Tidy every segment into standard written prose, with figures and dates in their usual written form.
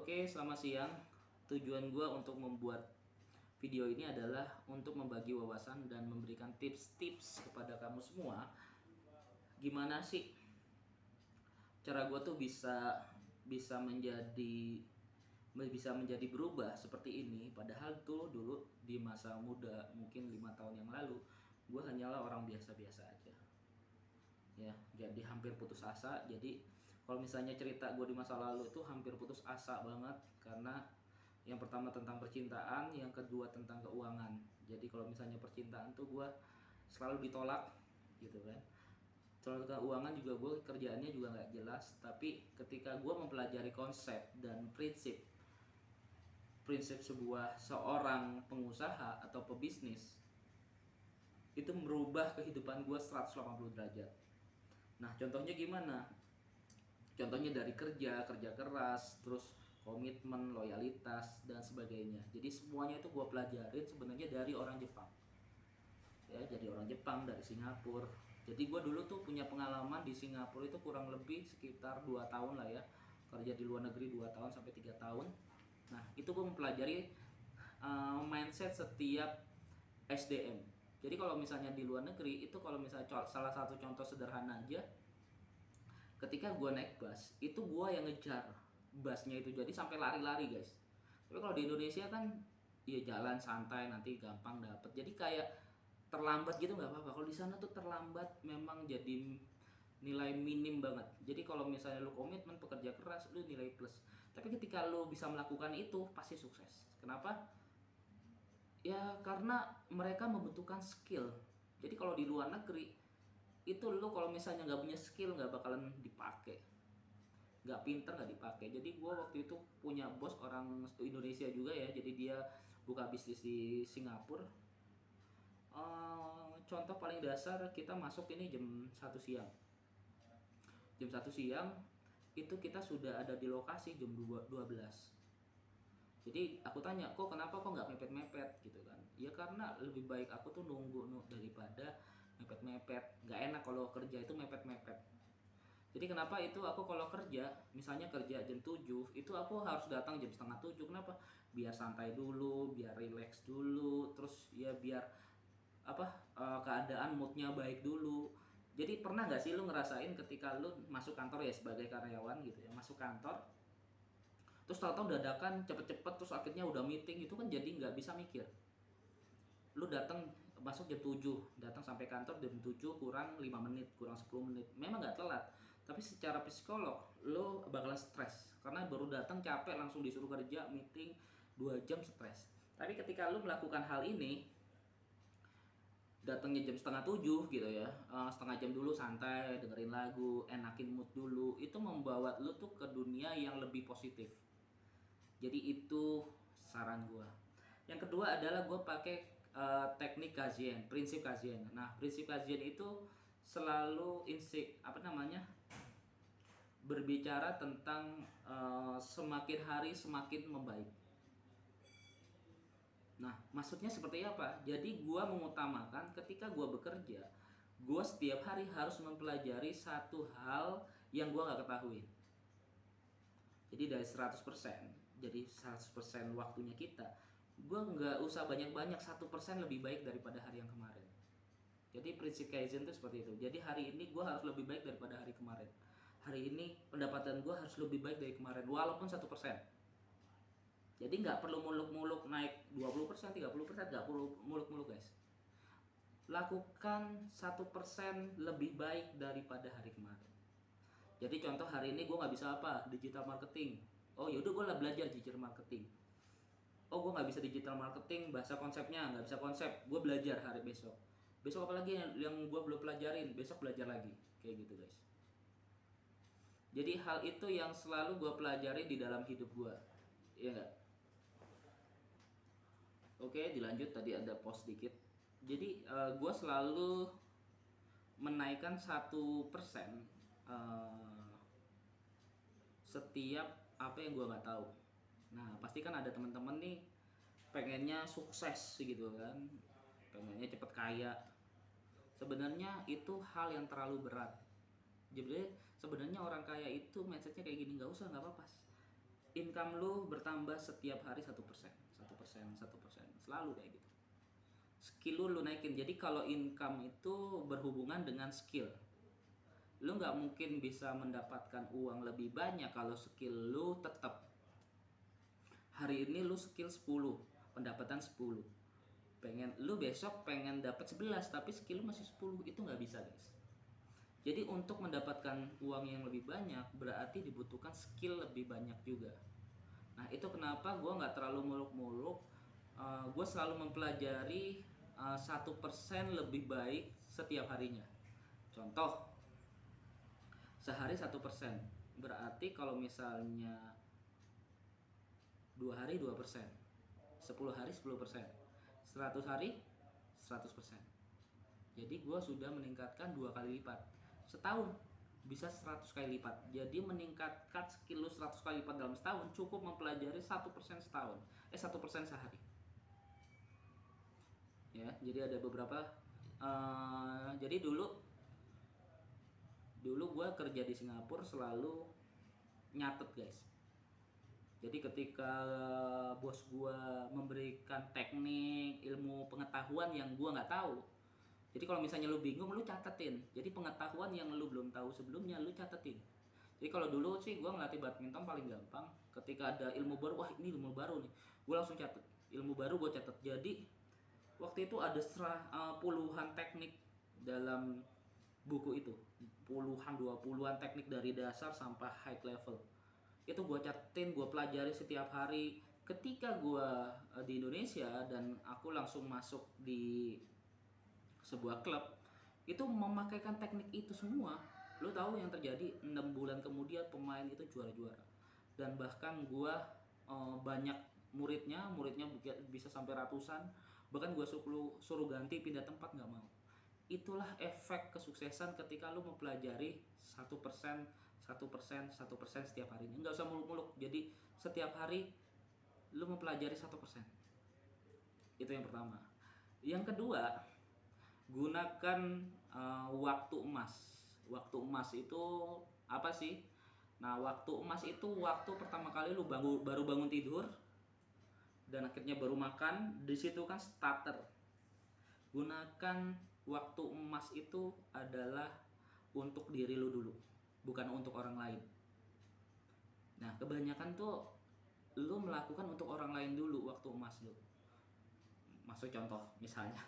Oke, selamat siang. Tujuan gue untuk membuat video ini adalah untuk membagi wawasan dan memberikan tips-tips kepada kamu semua. Gimana sih cara gue tuh bisa menjadi berubah seperti ini. Padahal tuh dulu di masa muda, mungkin 5 tahun yang lalu, gue hanyalah orang biasa-biasa aja. Ya, jadi hampir putus asa. Jadi kalau misalnya cerita gue di masa lalu itu hampir putus asa banget, karena yang pertama tentang percintaan, yang kedua tentang keuangan. Jadi kalau misalnya percintaan tuh gue selalu ditolak gitu kan. Soal keuangan juga gue kerjaannya juga nggak jelas. Tapi ketika gue mempelajari konsep dan prinsip seorang pengusaha atau pebisnis, itu merubah kehidupan gue 180 derajat. Nah, contohnya gimana? Contohnya dari kerja keras, terus komitmen, loyalitas, dan sebagainya. Jadi semuanya itu gue pelajarin sebenarnya dari orang Jepang. Ya, jadi orang Jepang dari Singapura. Jadi gue dulu tuh punya pengalaman di Singapura itu kurang lebih sekitar 2 tahun lah ya. Kerja di luar negeri 2 tahun sampai 3 tahun. Nah, itu gue mempelajari mindset setiap SDM. Jadi kalau misalnya di luar negeri itu, kalau misalnya salah satu contoh sederhana aja, ketika gue naik bus itu gue yang ngejar busnya itu, jadi sampai lari-lari guys. Tapi kalau di Indonesia kan ya jalan santai, nanti gampang dapet, jadi kayak terlambat gitu nggak apa-apa. Kalau di sana tuh terlambat memang jadi nilai minim banget. Jadi kalau misalnya lu komitmen, pekerja keras, lu nilai plus. Tapi ketika lu bisa melakukan itu pasti sukses. Kenapa? Ya karena mereka membutuhkan skill. Jadi kalau di luar negeri itu lu kalau misalnya nggak punya skill nggak bakalan dipakai, nggak pinter nggak dipakai. Jadi gue waktu itu punya bos orang Indonesia juga ya, jadi dia buka bisnis di Singapura. Contoh paling dasar, kita masuk ini jam 1 siang itu kita sudah ada di lokasi jam 12. Jadi aku tanya, kok kenapa kok nggak mepet-mepet gitu kan? Ya karena lebih baik aku tuh nunggu daripada mepet-mepet. Nggak enak kalau kerja itu mepet-mepet. Jadi kenapa itu aku kalau kerja, misalnya kerja jam 7, itu aku harus datang jam setengah 7. Kenapa? Biar santai dulu, biar relax dulu, terus ya biar keadaan moodnya baik dulu. Jadi pernah nggak sih lu ngerasain ketika lu masuk kantor ya sebagai karyawan gitu ya, masuk kantor terus tahu-tahu dadakan cepet-cepet, terus akhirnya udah meeting, itu kan jadi nggak bisa mikir. Lu datang masuk jam 7, datang sampai kantor jam 7 kurang 5 menit, kurang 10 menit, memang nggak telat, tapi secara psikolog lu bakalan stres karena baru datang capek langsung disuruh kerja meeting 2 jam, stres. Tapi ketika lu melakukan hal ini, datangnya jam setengah 7 gitu ya, setengah jam dulu santai, dengerin lagu, enakin mood dulu, itu membawa lu tuh ke dunia yang lebih positif. Jadi itu saran gua. Yang kedua adalah gue pakai teknik kajian, prinsip kajian. Nah, prinsip kajian itu selalu berbicara tentang semakin hari semakin membaik. Nah, maksudnya seperti apa? Jadi gue mengutamakan ketika gue bekerja, gue setiap hari harus mempelajari satu hal yang gue gak ketahui. Jadi dari 100%, jadi 100% waktunya kita, gue nggak usah banyak-banyak, 1% lebih baik daripada hari yang kemarin. Jadi prinsip Kaizen itu seperti itu. Jadi hari ini gue harus lebih baik daripada hari kemarin. Hari ini pendapatan gue harus lebih baik dari kemarin, walaupun 1%. Jadi nggak perlu muluk-muluk naik 20%, 30%, nggak perlu muluk-muluk guys. Lakukan 1% lebih baik daripada hari kemarin. Jadi contoh hari ini gue nggak bisa apa, digital marketing. Oh yaudah gue lah belajar digital marketing. Oh gue nggak bisa digital marketing, bahasa konsepnya nggak bisa konsep, gue belajar hari besok. Besok apa lagi yang gue belum pelajarin, besok belajar lagi. Kayak gitu guys. Jadi hal itu yang selalu gue pelajari di dalam hidup gue. Iya nggak? Oke, dilanjut, tadi ada post dikit. Jadi gue selalu menaikkan 1% setiap apa yang gue nggak tahu. Nah, pasti kan ada teman-teman nih pengennya sukses gitu kan, pengennya cepet kaya. Sebenarnya itu hal yang terlalu berat. Jadi sebenarnya orang kaya itu mindsetnya kayak gini, nggak usah, nggak apa-apa. income lu bertambah setiap hari 1%, 1%, 1%, selalu kayak gitu. Skill lu naikin. Jadi kalau income itu berhubungan dengan skill. Lu nggak mungkin bisa mendapatkan uang lebih banyak kalau skill lu tetap. Hari ini lu skill 10, pendapatan 10. Lu besok pengen dapat 11 tapi skill lu masih 10, itu nggak bisa, guys. Jadi untuk mendapatkan uang yang lebih banyak berarti dibutuhkan skill lebih banyak juga. Nah itu kenapa gue nggak terlalu muluk-muluk. Gue selalu mempelajari 1% lebih baik setiap harinya. Contoh, sehari 1%. Berarti kalau misalnya 2 hari 2%, 10 hari 10%, 100 hari 100%. Jadi gue sudah meningkatkan 2 kali lipat. Setahun bisa 100 kali lipat. Jadi meningkatkan skill lu 100 kali lipat dalam setahun cukup mempelajari 1% setahun. 1% sehari. Ya, jadi ada beberapa jadi dulu gue kerja di Singapura selalu nyatet, guys. Jadi ketika bos gue memberikan teknik, ilmu, pengetahuan yang gue nggak tahu, jadi kalau misalnya lu bingung, lu catetin. Jadi pengetahuan yang lu belum tahu sebelumnya, lu catetin. Jadi kalau dulu sih gue ngelatih badminton paling gampang. Ketika ada ilmu baru, wah ini ilmu baru nih, gue langsung catet. Ilmu baru gue catet. Jadi waktu itu ada puluhan teknik dalam buku itu. Puluhan, 20-an teknik dari dasar sampai high level. Itu gue catetin, gue pelajari setiap hari. Ketika gue di Indonesia dan aku langsung masuk di sebuah klub, itu memakaikan teknik itu semua. Lo tahu yang terjadi 6 bulan kemudian pemain itu juara-juara. Dan bahkan gue banyak muridnya bisa sampai ratusan. Bahkan gue suruh ganti pindah tempat, nggak mau. Itulah efek kesuksesan ketika lo mempelajari 1%, 1%, 1% setiap harinya. Nggak usah muluk-muluk. Jadi setiap hari lo mempelajari 1%. Itu yang pertama. Yang kedua, gunakan waktu emas. Waktu emas itu apa sih? Nah, waktu emas itu waktu pertama kali lu baru bangun tidur dan akhirnya baru makan. Di situ kan starter. Gunakan waktu emas itu adalah untuk diri lu dulu, bukan untuk orang lain. Nah, kebanyakan tuh lu melakukan untuk orang lain dulu waktu emas lu. Masuk contoh misalnya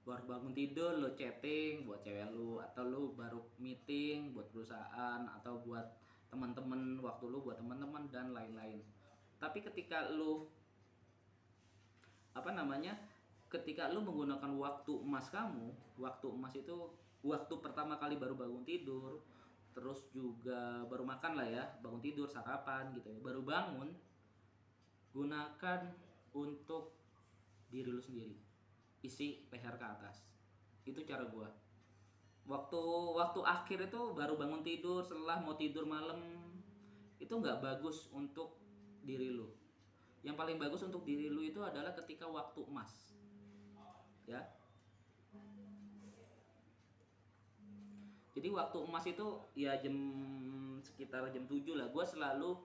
baru bangun tidur lo chatting buat cewek lu, atau lu baru meeting buat perusahaan, atau buat teman-teman, waktu lu buat teman-teman dan lain-lain. Tapi ketika lu ketika lu menggunakan waktu emas kamu, waktu emas itu waktu pertama kali baru bangun tidur, terus juga baru makan lah ya, bangun tidur, sarapan gitu ya, baru bangun, gunakan untuk diri lu sendiri. Isi leher ke atas. Itu cara gua. Waktu akhir itu baru bangun tidur, setelah mau tidur malam, itu nggak bagus untuk diri lu. Yang paling bagus untuk diri lu itu adalah ketika waktu emas. Ya. Jadi waktu emas itu ya sekitar jam 7 lah. Gua selalu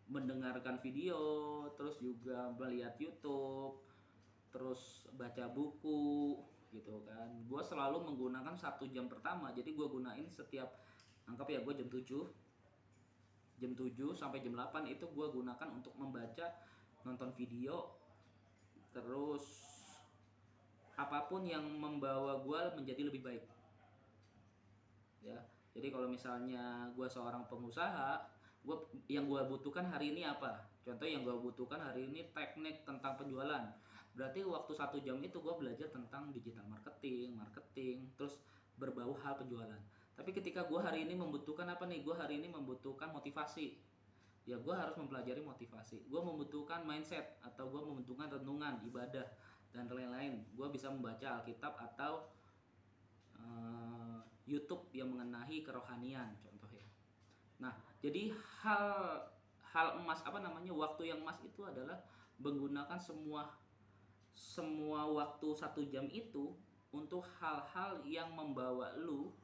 mendengarkan video, terus juga melihat YouTube, terus baca buku gitu kan. Gue selalu menggunakan 1 jam pertama. Jadi gue gunain setiap, anggap ya gue jam 7 sampai jam 8 itu gue gunakan untuk membaca, nonton video, terus apapun yang membawa gue menjadi lebih baik. Ya, jadi kalau misalnya gue seorang pengusaha, yang gue butuhkan hari ini apa? Contoh yang gue butuhkan hari ini teknik tentang penjualan. Berarti waktu 1 jam itu gue belajar tentang digital marketing, terus berbau hal penjualan. Tapi ketika gue hari ini membutuhkan apa nih? Gue hari ini membutuhkan motivasi. Ya gue harus mempelajari motivasi. Gue membutuhkan mindset, atau gue membutuhkan renungan, ibadah, dan lain-lain. Gue bisa membaca Alkitab atau YouTube yang mengenai kerohanian, contoh ya. Nah, jadi hal emas waktu yang emas itu adalah menggunakan semua waktu 1 jam itu untuk hal-hal yang membawa lu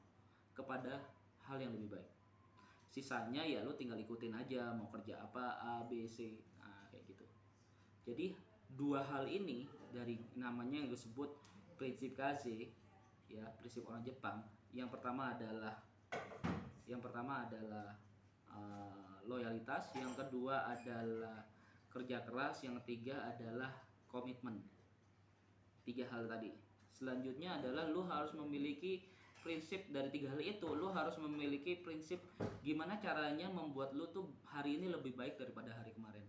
kepada hal yang lebih baik. Sisanya ya lu tinggal ikutin aja mau kerja apa, A B C, nah, kayak gitu. Jadi dua hal ini dari namanya yang disebut prinsip Kaze, ya prinsip orang Jepang. Yang pertama adalah loyalitas, yang kedua adalah kerja keras, yang ketiga adalah komitmen. 3 hal tadi. Selanjutnya adalah lu harus memiliki prinsip dari 3 hal itu. Lu harus memiliki prinsip gimana caranya membuat lu tuh hari ini lebih baik daripada hari kemarin.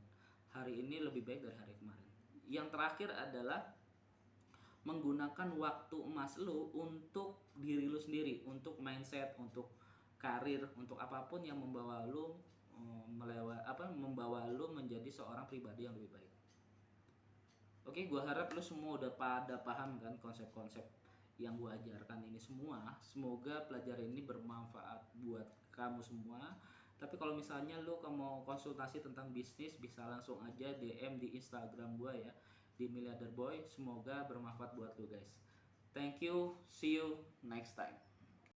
Hari ini lebih baik dari hari kemarin. Yang terakhir adalah menggunakan waktu emas lu untuk diri lu sendiri, untuk mindset, untuk karir, untuk apapun yang membawa lu membawa lu menjadi seorang pribadi yang lebih baik. Oke, gue harap lu semua udah pada paham kan konsep-konsep yang gue ajarkan ini semua. Semoga pelajaran ini bermanfaat buat kamu semua. Tapi kalau misalnya lu mau konsultasi tentang bisnis, bisa langsung aja DM di Instagram gue ya, di Milliarder Boy. Semoga bermanfaat buat lu guys. Thank you, see you next time.